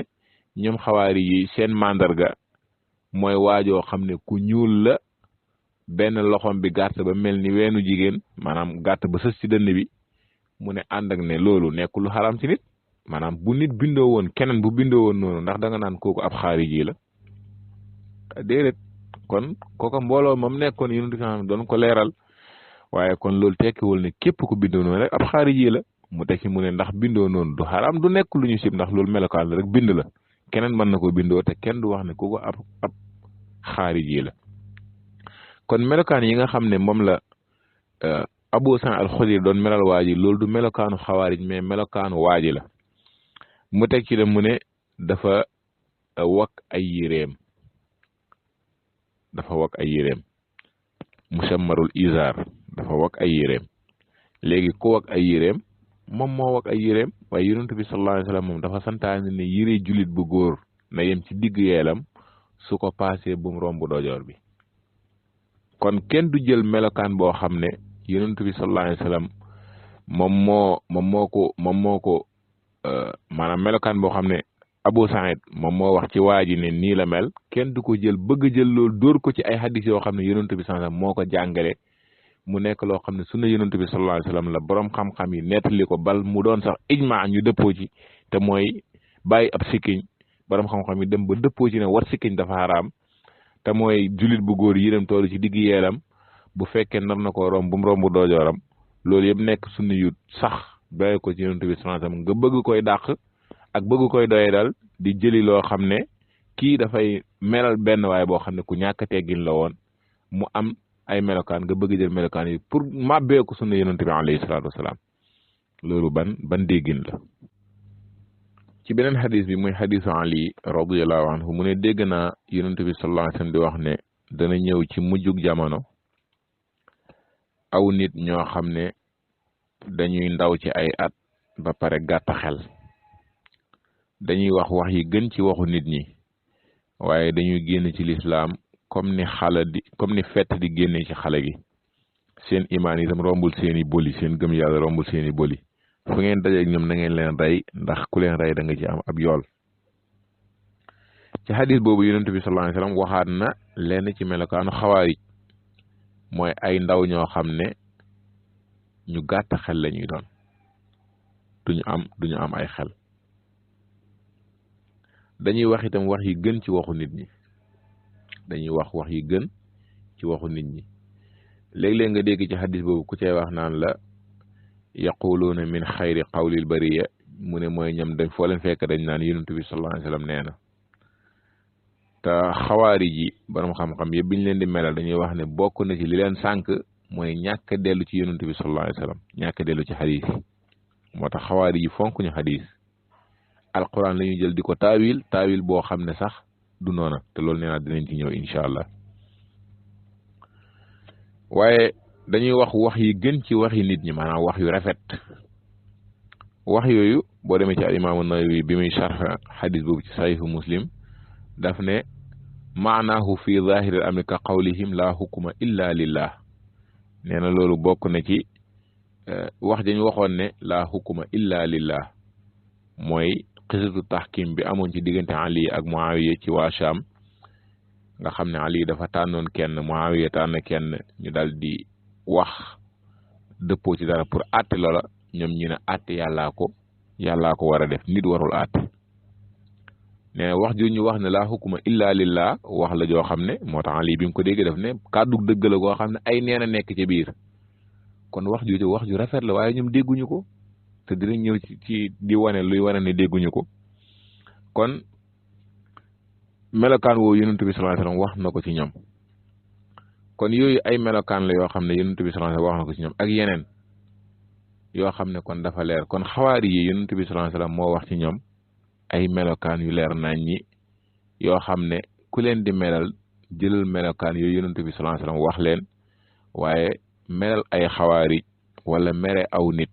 C: ñoom xawaari yi seen mandarga mooy waajoo xam ne ku ñuul la benn loxom bi gàtt ba mel ni weenu jigéen maanaam gàtt ba sës ci dënn bi mu ne ànd ak ne loolu nekkul lu xaram ci nit maanaam bu nit bindoo woon keneen bu bindoo woon noonu ndax da nga naan kooku ab xaariji la déedéet kon kooka mbooloo moom nekkoon yonent bi doon ko leeral waaye kon loolu tekkiwul ne képp ku bindoo noonu rek ab xaariji la mu tekki mu ne ndax bindoo noonu du xaram du nekk lu ñu sib ndax loolu melokaan la rek bind la keneen mën na ko bindoo te kenn du wax ne kooku ab xaariji la kon melokaan yi nga xam ne moom la Abu Sa'id al-Xudri doon melal waaji loolu du melokaanu xawaarij mais melokaanu waaji la mu teg ci la mu ne dafa wak ay yéreem musammarul izar dafa wak ay yéreem léegi ku wak ay yéreem moom moo wak ay yéreem waaye yonent bi sallallahu alayhi wa sallam moom dafa santaane ne yére julit bu góor na yem ci digg yeelam su ko paasee bu mu romb dojoor bi kon kenn du jël melokaan boo xam ne yonent bi sallallahu alayhi wa sallam moom moo ko maanaam melokaan boo xam ne Abu Sa'id moom moo wax ci waa ji ne nii la mel kenn du ko jël bëgg jël loolu dóor ko ci ay hadis yoo xam ne yonent bi sallallahu alayhi wa sallam moo ko jàngale mu nekk loo xam ne sunna yonent bi sallallahu alayhi wa sallam la borom xam-xam yi nettali ko bal mu doon sax ijma ñu dëppoo ci te mooy bàyyi ab sikkiñ borom xam-xam yi dem ba dëppoo ci ne war sikkiñ dafa xaraam te mooy julit bu góor yi dem toolu ci digg yeelam bu fekkee nar na ko romb bu mu romb doojooram loolu yëpp nekk sunna yu sax bàyyi ko ci yonent bi sallallahu alayhi wa sallam nga bëgg koy dàq ak bëgg koy doye dal di jëli loo xam ne kii dafay melal benn waaye boo xam ne ku ñàkk teggin la woon mu am ay melokaan nga bëgg jël melokaan yi pour màbbee ko sunna yonent bi alayhi salaatu wasalaam loolu ban déggin la ci beneen xadis bi muy xadisu Ali radiyallahu anhu mu ne dégg naa yonent bi sallallahu alayhi wasallam di wax ne dana ñëw ci mujjug jamono aw nit ñoo xam ne dañuy ndaw ci ay at ba pare gàtt xel dañuy wax yi gën ci waxu nit ñi waaye dañuy génn ci lislaam comme ni fett di génne ci xale gi seen imaan itam rombul seeni boli seen gëm yàlla rombul seeni boli fu ngeen dajeeg ñoom na ngeen leen rey ndax ku leen rey da nga ci am ab yool ci xadis boobu yonent bi sallallahu alayhi wasallam waxaat na lenn ci melokaanu xawaarij mooy ay ndaw ñoo xam ne ñu gàtt xel la ñuy doon duñu am ay xel dañuy wax itam wax yi gën ci waxu nit ñi léeg-léeg nga dégg ci xadis boobu ku cay wax naan la yaquluuna min xayri qawlil bariya mu ne mooy ñam dañ foo leen fekk dañ naan yonent bi sallallahu alayhi wasallam nee na te xawaari ji borom xam-xam yëpp biñ leen di melal dañuy wax ne bokk na ci li leen sànq mooy ñàkk dellu ci yonent bi sallallahu alayhi wasallam ñàkk dellu ci xadis yi moo tax xawaari ji fonk ñu xadis alquran la ñuy jël di ko taawil boo xam ne sax du noona te loolu nee naa dinañ ci ñëw incha allah waaye dañuy wax yi gën ci waxi nit ñi maanaam wax yu rafet wax yooyu boo demee ci al imaamu Nawawi bi muy sharh xadis boobu ci sahihu Muslim daf ne maanaahu fi zahiril amri ka qawlihim la hukuma illa lillah nee na loolu bokk na ci wax dañu waxoon ne la hukuma illa lillah mooy xisatu taxkim bi amoon ci diggante Ali ak Muawiya ci waa Sham nga xam ne Ali dafa tànnoon kenn Muawiya tànn kenn ñu dal di wax dëppoo ci dara pour àtte loola ñoom ñu ne àtte yàllaa ko war a def nit warul àtte ne wax ju ñu wax ne laa hukuma illa lillah wax la joo xam ne moo tax Ali bi mu ko déggee def ne kàddu dëgg la goo xam ne ay neen a nekk ci biir kon wax ju rafet la waaye ñoom dégguñu ko te dinañ ñëw ci di wane luy wane ne dégguñu ko kon melokaan woowu yonent bi sallallahu alayhi wasallam wax na ko ci ñoom kon yooyu ay melokaan la yoo xam ne yonent bi sallallahu alayhi wasallam wax na ko ci ñoom ak yeneen yoo xam ne kon dafa leer kon xawaari yi yonent bi sallallahu alayhi wasallam moo wax ci ñoom ay melokaan yu leer nañ ñi yoo xam ne ku leen di melal jëlal melokaan yooyu yonent bi sallallahu alayhi wasallam wax leen waaye melal ay xawaari wala mere aw nit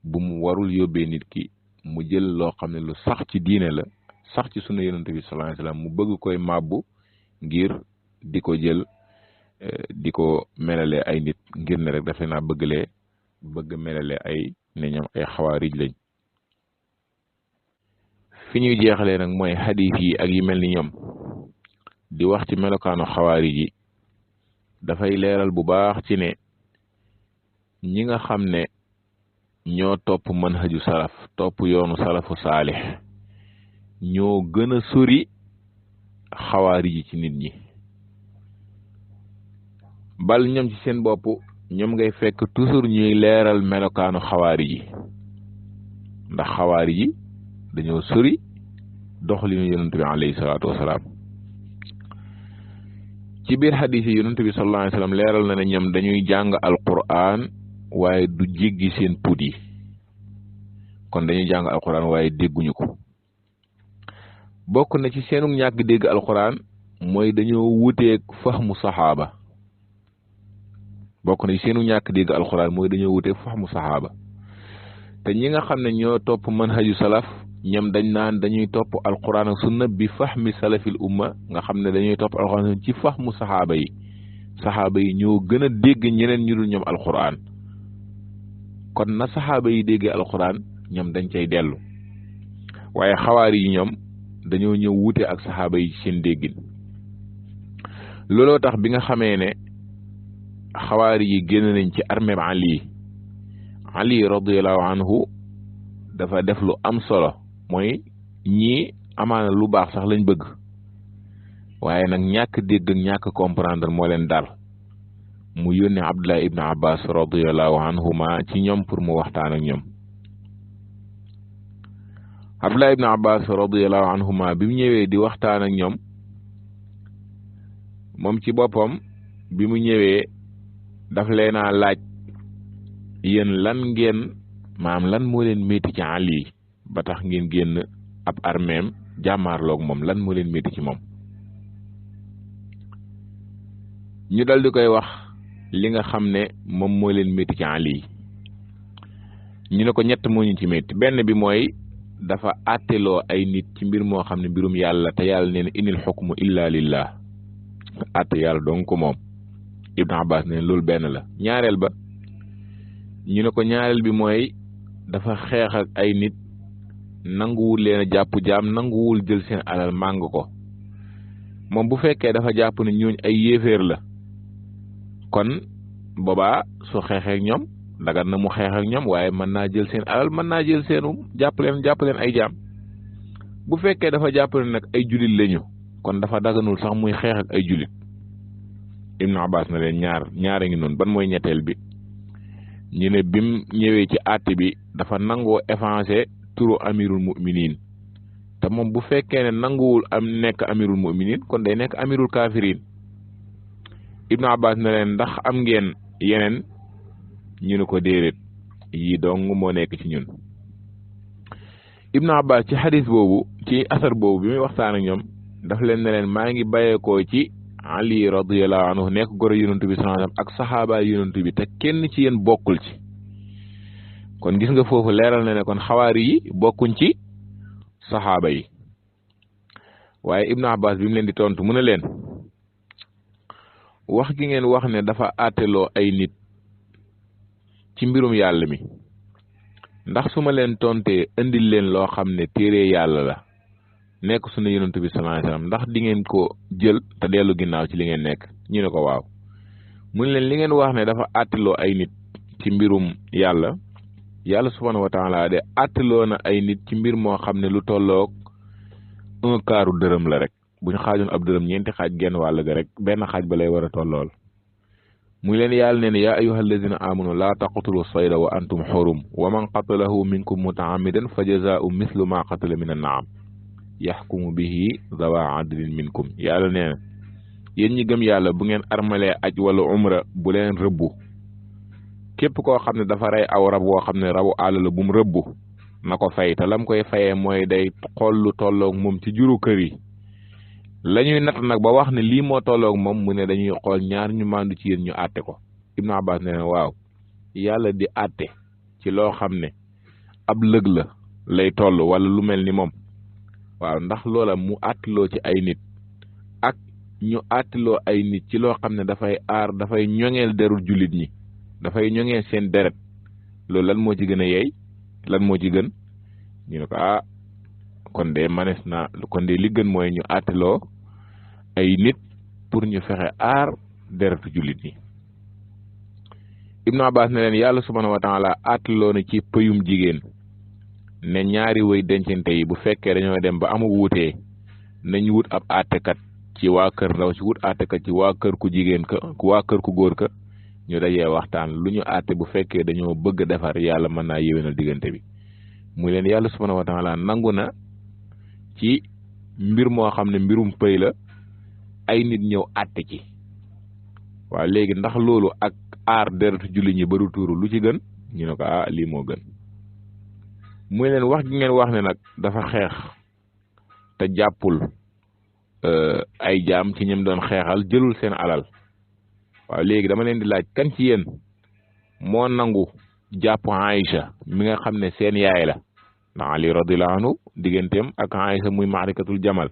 C: bu mu warul yóbbee nit ki mu jël loo xam ne lu sax ci diine la sax ci sunu yonent bi sallallahu alayhi wasallam mu bëgg koy màbbu ngir di ko jël di ko melalee ay nit ngir ne rek daf leen a bëgg melalee ay ne ñoom ay xawaarij lañ fi ñuy jeexalee nag mooy xadiis yi ak yi mel ni ñoom di wax ci melokaanu xawaarij yi dafay leeral bu baax ci ne ñi nga xam ne ñoo topp manhaju salaf topp yoonu salafu saalix ñoo gën a sori xawaarij yi ci nit ñi bal ñoom ci seen bopp ñoom ngay fekk toujours ñuy leeral melokaanu xawaarij yi ndax xawaarij yi dañoo sori doxalinu yonent bi alayhi salaatu wasalaam ci biir xadiis yi yonent bi sallallahu alayhi wasallam leeral na ne ñoom dañuy jàng alquran waaye du jéggi seen put yi kon dañuy jàng alquran waaye dégguñu ko bokk na ci seenu ñàkk dégg alquran mooy dañoo wuteeg fahmu saxaaba bokk na ci seenu ñàkk dégg alquran mooy dañoo wuteeg fahmu saxaaba te ñi nga xam ne ñoo topp manhaju salaf ñoom dañ naan dañuy topp alquran ak sunna bi fahmi salafil umma nga xam ne dañuy topp alquran ci fahmu saxaaba yi ñoo gën a dégg ñeneen ñu dul ñoom alquran kon na saxaaba yi déggee alquran ñoom dañ cay dellu waaye xawaari yi ñoom dañoo ñëw wute ak saxaaba yi seen déggin looloo tax bi nga xamee ne xawaari yi génn nañ ci armée Ali radiyallahu anhu dafa def lu am solo mooy ñii amaana lu baax sax lañ bëgg waaye nag ñàkk dégg ak ñàkk comprendre moo leen dal mu yónnee Abdullah ibn Abbas radiyallahu anhuma ci ñoom pour mu waxtaan ak ñoom Abdullah ibn Abbas radiyallahu anhuma bi mu ñëwee di waxtaan ak ñoom moom ci boppam bi mu ñëwee daf leen a laaj yéen lan moo leen métti ci Ali ba tax ngeen génn ab armeem jàmmaarloog moom lan moo leen métti ci moom ñu dal di koy wax li nga xam ne moom moo leen métti ci Ali ñu ne ko ñett moo ñu ci métti benn bi mooy dafa àtteloo ay nit ci mbir moo xam ne mbirum yàlla te yàlla nee na inil xukmu illa lillah àtte yàlla donc ko moom Ibn Abbas ne loolu benn la ñaareel ba ñu ne ko ñaareel bi mooy dafa xeex ak ay nit nanguwul leen a jàpp jaam nanguwul jël seen alal màng ko moom bu fekkee dafa jàpp ne ñooñ ay yéeféer la kon boobaa su xeexee ak ñoom dagan na mu xeex ak ñoom waaye mën naa jël seen alal mën naa jël seenu jàpp leen ay jaam bu fekkee dafa jàpp ne nag ay julit lañu kon dafa daganul sax muy xeex ak ay julit Ibn Abbas na leen ñaara ngi noonu ban mooy ñetteel bi ñu ne bim ñëwee ci àtte bi dafa nangoo effacer turu amirul mu'minin te moom bu fekkee ne nanguwul am nekk amirul mu'minin kon day nekk amirul kafirin Ibn Abbas na leen ndax am ngeen yeneen ñu ne ko déedéet yi dong moo nekk ci ñun Ibn Abbas ci xadis boobu ci asar boobu bi muy waxtaan ak ñoom daf leen ne leen maa ngi bàyyeekoo ci Ali radiyallahu anhu nekk goro yonent bi sallallahu alayhi wasallam ak saxaaba yonent bi te kenn ci yéen bokkul ci kon gis nga foofu leeral na ne kon xawaari yi bokkuñ ci saxaaba yi. waaye Ibnu Abbas bi mu leen di tontu mu ne leen wax gi ngeen wax ne dafa àtteloo ay nit ci mbirum yàlla mi ndax su ma leen tontee indil leen loo xam ne téere yàlla la nekk sunu yonent bi sallallahu alayhi wasallam ndax di ngeen ko jël te dellu ginnaaw ci li ngeen nekk ñu ne ko waaw. mu ne leen li ngeen wax ne dafa àtteloo ay nit ci mbirum yàlla subhanahu wa taala de àtteloo na ay nit ci mbir moo xam ne lu tolloog 1/4 dërëm la rek bu ñu xaajoon ab dërëm ñeenti xaaj genn wàll ga rek benn xaaj ba lay war a tollool. muy leen yàlla ne ne yaa ayyuha alladina amanu laa taqtulu sayda wa antum xurum wa man qatalahu minkum mutaamidan fa jazaau mislu ma qatala min annaam yaxkumu bihi zawa adlin minkum. yàlla nee na yéen ñi gëm yàlla bu ngeen armalee aj wala umra bu leen rëbbu képp koo xam ne dafa rey aw rab woo xam ne rabu àll la bu mu rëbbu na ko fay te lam koy fayee mooy day xool lu tolloog moom ci juru kër yi la ñuy natt nag ba wax ne lii moo tolloog moom mu ne dañuy xool ñaar ñu màndu ci yéen ñu àtte ko. Ibnu Abbas ne waaw yàlla di àtte ci loo xam ne ab lëg la lay toll wala lu mel ni moom waaw ndax loola mu àttiloo ci ay nit ak ñu àttiloo ay nit ci loo xam ne dafay aar dafay ñoŋeel derul jullit ñi dafay ñoŋeel seen deret loolu lan moo ci gën a yeey lan moo ci gën ñu ne ko kon de manes na kon de li gën mooy ñu àttiloo ay nit pour ñu fexe aar deretu jullit ñi. Ibnu Abbas ne leen yàlla subhanahu wa taala àttiloo na ci pëyum jigéen ne ñaari way dencante yi bu fekkee dañoo dem ba amu wuutee nañ wut ab àttekat ci waa kër ndaw ci wut àttekat ci waa kër ku jigéen ka waa kër ku góor ka ñu dajee waxtaan lu ñu àtte bu fekkee dañoo bëgg defar yàlla mën naa yéwénal diggante bi. muy leen yàlla subhanahu wa taala nangu na ci mbir moo xam ne mbirum pëy la ay nit ñëw àtte ci waaw léegi ndax loolu ak aar deretu julli ñi baru tuuru lu ci gën ñu ne ko lii moo gën. muy leen wax gi ngeen wax ne nag dafa xeex te jàppul ay jaam ci ñim doon xeexal jëlul seen alal waaw léegi dama leen di laaj kan ci yéen moo nangu jàpp Aïcha mi nga xam ne seen yaay la ndax Ali radiyallahu anhu digganteem ak Aïcha muy maarikatul jamal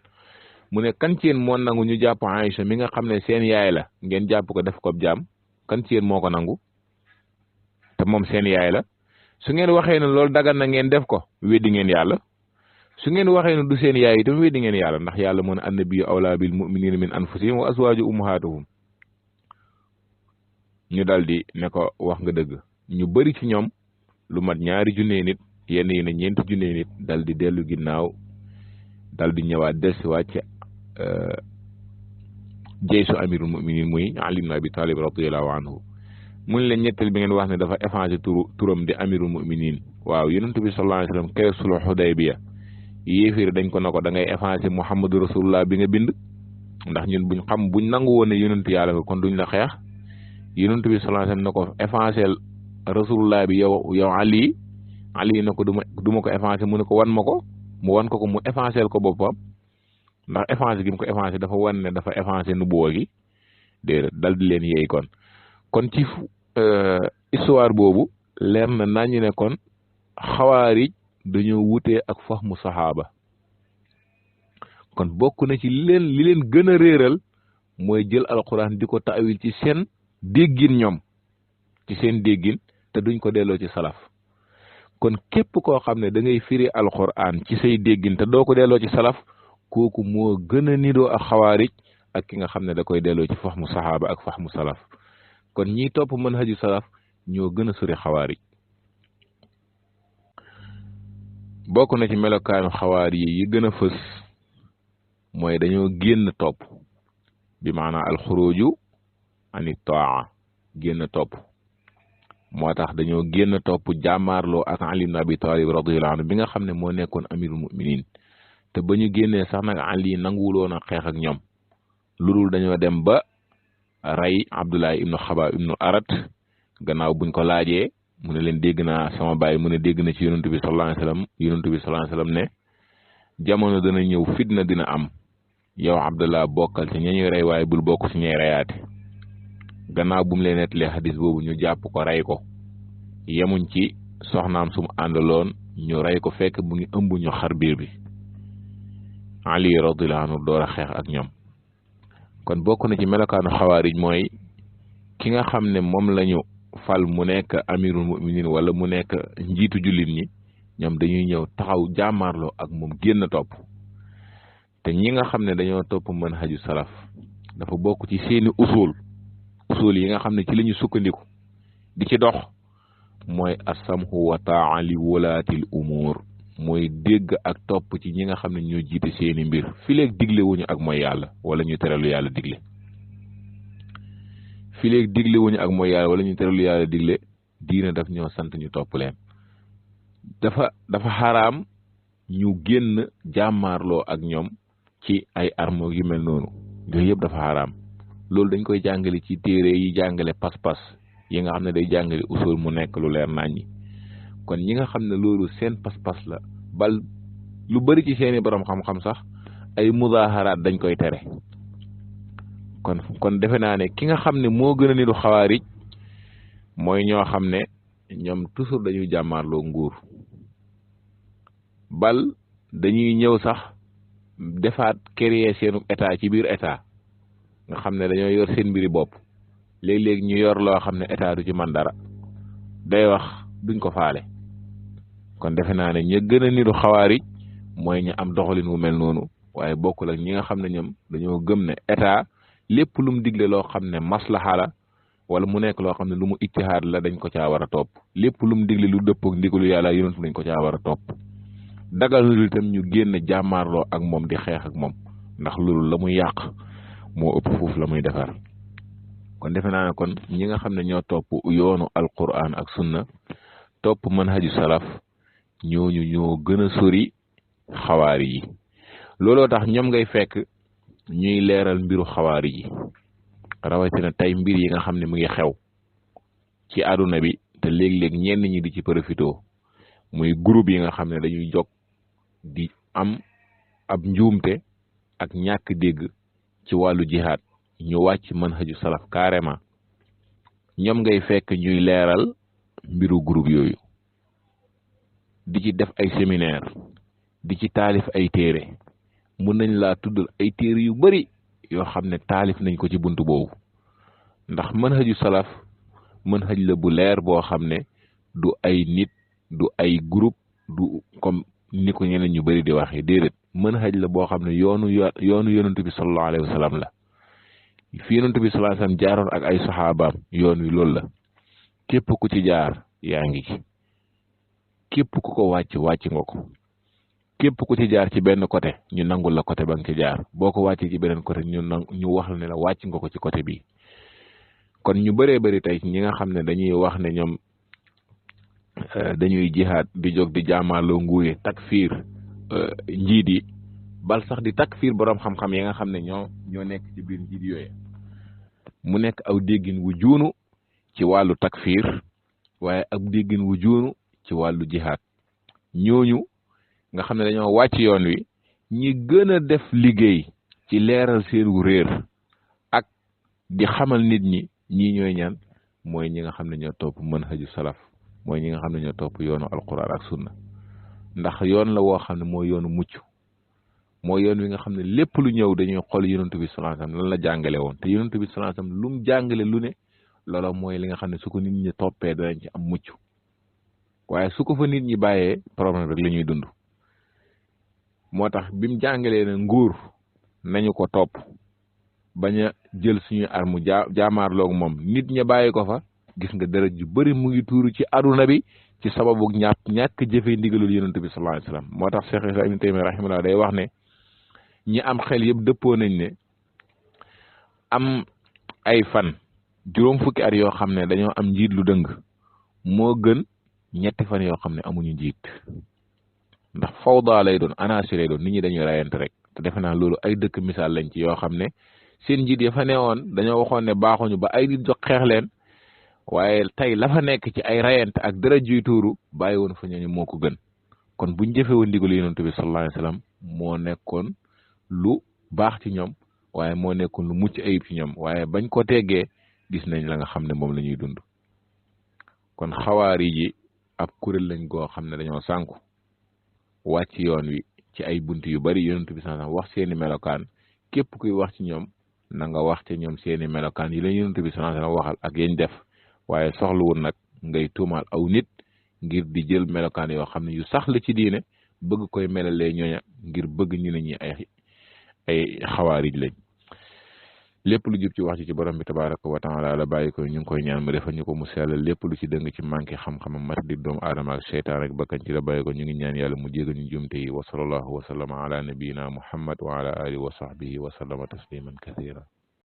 C: mu ne kan ci yéen moo nangu ñu jàpp Aïcha mi nga xam ne seen yaay la ngeen jàpp ko def ko jaam kan ci yéen moo ko nangu te moom seen yaay la. su ngeen waxee ne loolu dagan na ngeen def ko weddi ngeen yàlla su ngeen waxee ne du seen yaay itam weddi ngeen yàlla ndax yàlla moo ne annabiyyu awlaa bil mu'miniina min anfusihim wa azwaaju ummahaatuhum. ñu daldi ne ko wax nga dëgg ñu bari ci ñoom lu mat 2 junne nit yenn yi ne 4 junne nit daldi dellu ginnaaw daldi ñëwaat delsi wàcc jeysu amirul mu'minin muy Ali ibn Abi Talib radiyallahu anhu. mun leen ñetteel bi ngeen wax ne dafa effacé turam di amirul mu'minin waaw yonent bi sallallahu alayhi wasallam keroog sulhu Hudaybiya yéeféer dañ ko ne ko da ngay effacé Muhammadu rasulullah bi nga bind ndax ñun buñ nangu woon ne yonent yàlla nga kon duñ la xeex yonent bi sallallahu alayhi wasallam ne ko effacé rasulullah bi yow Ali ne ko duma ko effacé mu ne ko wan ma ko mu wan ko mu effacé ko boppam ndax effacé gi mu ko effacé dafa wan ne dafa effacé nubuwa gi déedéet dal di leen yeey kon ci histoire boobu leer na nañu ne kon xawaarij dañoo wutee ak fahmu saxaaba kon bokk na ci li leen gën a réeral mooy jël alquran di ko taawil ci seen déggin ñoom ci seen déggin te duñ ko delloo ci salaf kon képp koo xam ne da ngay firi alquran ci say déggin te doo ko delloo ci salaf kooku moo gën a nidoo ak xawaarij ak ki nga xam ne da koy delloo ci fahmu saxaaba ak fahmu salaf kon ñiy topp manhaju salaf ñoo gën a sori xawaarij. bokk na ci melokaanu xawaari yi gën a fës mooy dañoo génn topp bi maanaam alxuruju ani taa génn topp moo tax dañoo génn topp jàmmaarloo ak Ali ibn Abi Talib radiyallahu anhu bi nga xam ne moo nekkoon amirul mu'minin te ba ñu génnee sax nag Ali nanguwuloon a xeex ak ñoom lu dul dañoo dem ba rey Abdullah ibnu Xaba ibnu Arat gannaaw buñ ko laajee mu ne leen dégg naa sama baay mu ne dégg na ci yonentu bi sallallahu alayhi wasallam ne jamono dana ñëw fitna dina am yow Abdullah bokkal ci ñañuy rey waaye bul bokk ci ñay reyaate gannaaw bu mu leen nettalee xadis boobu ñu jàpp ko rey ko yemuñ ci soxnaam sum àndaloon ñu rey ko fekk mu ngi ëmb ñu xar biir bi Ali radiyallahu anhu door a xeex ak ñoom. kon bokk na ci melokaanu xawaarij mooy ki nga xam ne moom lañu fal mu nekk amirul muminin wala mu nekk njiitu jullit ñi ñoom dañuy ñëw taxaw jàmmaarloo ak moom génn topp. te ñi nga xam ne dañoo topp manhaju salaf dafa bokk ci seeni usul yi nga xam ne ci la ñu sukkandiku di ci dox mooy asamhu wa taa li wulaatil umuur mooy dégg ak topp ci ñi nga xam ne ñoo jiite seeni mbir fileeg digle wuñu ak mooy yàlla wala ñu tere lu yàlla digle fileeg digle wuñu ak mooy yàlla wala ñu tere lu yàlla digle diina daf ñoo sant ñu topp leen. dafa xaraam ñu génn jàmmaarloo ak ñoom ci ay armes yu mel noonu yooyu yëpp dafa xaraam. loolu dañ koy jàngale ci téere yi jàngale pas-pas yi nga xam ne day jàngale usul mu nekk lu leer naññi. kon ñi nga xam ne loolu seen pas-pas la bal lu bari ci seeni borom xam-xam sax ay mudaaharaat dañ koy tere. kon defe naa ne ki nga xam ne moo gën a niru xawaarij mooy ñoo xam ne ñoom toujours dañuy jàmmaarloo nguur bal dañuy ñëw sax defaat créer seenu état ci biir état nga xam ne dañoo yor seen mbiri bopp léeg-léeg ñu yor loo xam ne état du ci man dara day wax duñ ko faale. kon defe naa ne ña gën a niru xawaarij mooy ñu am doxalin wu mel noonu waaye bokkul ak ñi nga xam ne ñoom dañoo gëm ne état lépp lu mu digle loo xam ne maslaha la wala mu nekk loo xam ne lu mu ijtihaad la dañ ko caa war a topp lépp lu mu digle lu dëppook ndigalu yàlla yonent dañ ko caa war a topp. dagal lu itam ñu génn jàmmaarloo ak moom di xeex ak moom ndax loolu la muy yàq moo ëpp foofu la muy defar. kon defe naa ne kon ñi nga xam ne ñoo topp yoonu alquran ak sunna topp manhaju salaf ñooñu ñoo gën a sori xawaari yi. looloo tax ñoom ngay fekk ñuy leeral mbiru xawaari yi rawatina tey mbir yi nga xam ne mu ngi xew ci àdduna bi te léeg-léeg ñenn ñi di ci profitoo muy groupe yi nga xam ne dañuy jóg di am ab njuumte ak ñàkk dégg ci wàllu jihaad ñu wàcc manhaju salaf carrément. ñoom ngay fekk ñuy leeral mbiru groupe yooyu di ci def ay séminaire di ci taalif ay téere mun nañ laa tuddal ay téere yu bari yoo xam ne taalif nañ ko ci buntu boobu ndax manhaju salaf manhaj la bu leer boo xam ne du ay nit du ay groupe du comme ni ko ñeneen ñu bari di waxee déedéet manhaj la boo xam ne yoonu yonent bi sallallahu alayhi wa sallam la fi yonent bi sallallahu alayhi wa sallam jaaroon ak ay saxaabaam yoon wi loolu la képp ku ci jaar yaa ngi ci képp ku ko wàcc nga ko képp ku ci jaar ci benn côté ñu nangul la côté ba nga ci jaar boo ko wàccee ci beneen côté ñu wax la ne la wàcc nga ko ci côté bi. kon ñu bëree bëri tey ñi nga xam ne dañuy wax ne ñoom dañuy jihaad di jóg di jaamaaloo nguuri takfiir njiit yi bal sax di takfiir borom xam-xam yi nga xam ne ñoo nekk ci biir njiit yooyu mu nekk aw déggin wu juunu ci wàllu takfiir waaye ab déggin wu juunu ci wàllu jihaad. ñooñu nga xam ne dañoo wàcc yoon wi ñi gën a def liggéey ci leeral seenu réer ak di xamal nit ñi ñii ñooy ñaan mooy ñi nga xam ne ñoo topp manhaju salaf mooy ñi nga xam ne ñoo topp yoonu alquran ak sunna ndax yoon la woo xam ne mooy yoonu mucc mooy yoon wi nga xam ne lépp lu ñëw dañuy xool yonent bi sallallahu alayhi wasallam lan la jàngale woon te yonent bi sallallahu alayhi wasallam lu mu jàngale lu ne loola mooy li nga xam ne su ko nit ñi toppee danañ ci am mucc waaye su ko fa nit ñi bàyyee problème rek la ñuy dund. moo tax bi mu jàngalee ne nguur nañu ko topp bañ a jël suñuy armu jaamaarloog moom nit ña bàyyi ko fa gis nga dara ju bari mu ngi tuuru ci aduna bi ci sababu ñàkk jëfee ndigalul yonent bi sallallahu alayhi wasallam. moo tax Cheikh Islam Ibn Taymiyya rahimahullah day wax ne ñi am xel yëpp dëppoo nañ ne am ay fan juróom fukki at yoo xam ne dañoo am njiit lu dëng moo gën ñetti fan yoo xam ne amuñu njiit ndax fawda lay doon anarchie lay doon nit ñi dañuy rayante rek te defe naa loolu ay dëkk misaal lañ ci yoo xam ne seen njiit ya fa newoon dañoo waxoon ne baaxuñu ba ay nit jox xeex leen waaye tey la fa nekk ci ay rayante ak dara juy tuuru bàyyi woon fa ñooñu moo ko gën kon buñ jëfee woon ndigalu yonent bi sallallahu alayhi wasallam moo nekkoon lu baax ci ñoom waaye moo nekkoon lu mucc ayib ci ñoom waaye bañ ko teggee gis nañ la nga xam ne moom la ñuy dund kon xawaari ji ab kuréel lañ goo xam ne dañoo sànku wàcc yoon wi ci ay bunt yu bari yonent bi sallallahu alayhi wasallam wax seeni melokaan képp kuy wax ci ñoom na nga wax ci ñoom seeni melokaan yi la yonent bi sallallahu alayhi wasallam waxal ak yañ def waaye soxlawul nag ngay tuumaal aw nit ngir di jël melokaan yoo xam ne yu sax la ci diine bëgg koy melalee ñooña ngir bëgg ñu ne ñi ay xawaarij lañ lépp lu jub ci wax ci borom bi tabaraka wa taala la bàyyi ko ñu ngi koy ñaan mu defal ñu ko mu sellal lépp lu ci dëng ci manqué xam-xamam mat di doomu aadama ak seytaan rek bakkan ci la bàyyi ko ñu ngi ñaan yàlla mu jégal ñu jumte yi wa sallallahu wa sallama ala nabiyina muhammad wa ala alihi wa sahbihi wa sallama tasliman kathira